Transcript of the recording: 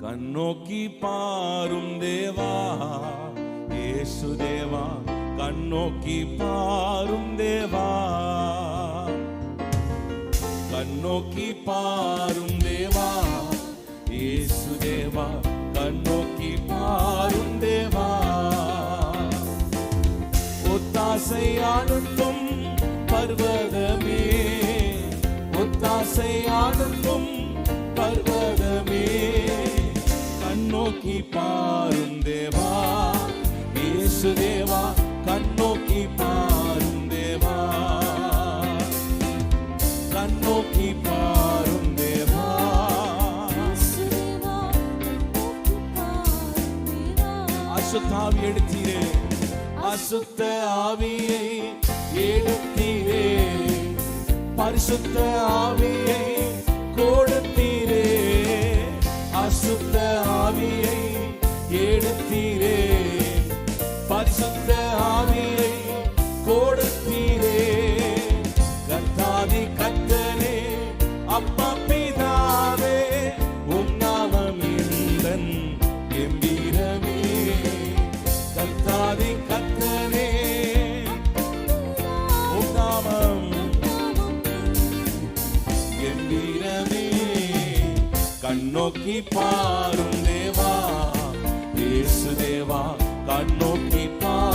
கண்ணோக்கி பாரும் தேவா இயேசு தேவா, கண்ணோக்கி பாரும் தேவா, கண்ணோக்கி பாரும் தேவா இயேசு தேவா, கண்ணோக்கி பாரும் தேவா. ஒத்தாசை அனுப்பும் பர்வதமே, ஒத்தாசை அனுப்பும் பர்வதமே, கண்ணோக்கி பாரும் தேவா இயேசு தேவா, கண்ணோக்கி பாரும் தேவா, கண்ணோக்கி பாரும் தேவா. அசுத்த ஆவி எடுத்தீரே, அசுத்த ஆவியை எடுத்தீரே, பரிசுத்த ஆவியை கொடுத்தீரே, அசுத்த ஆவியை எடுத்தீரே, பரிசுத்த ஆவியை கொடுத்தீரே. கர்த்தாதி கர்த்தரே அப்பா பிதாவே, உம் நாமம் எந்தன் கெம்பீரமே. கர்த்தாதி கர்த்தரே உம் நாமம் கெம்பீரமே. கண்ணோக்கி பாரும் தேவா இயேசு தேவா, கண்ணோக்கி பாரும்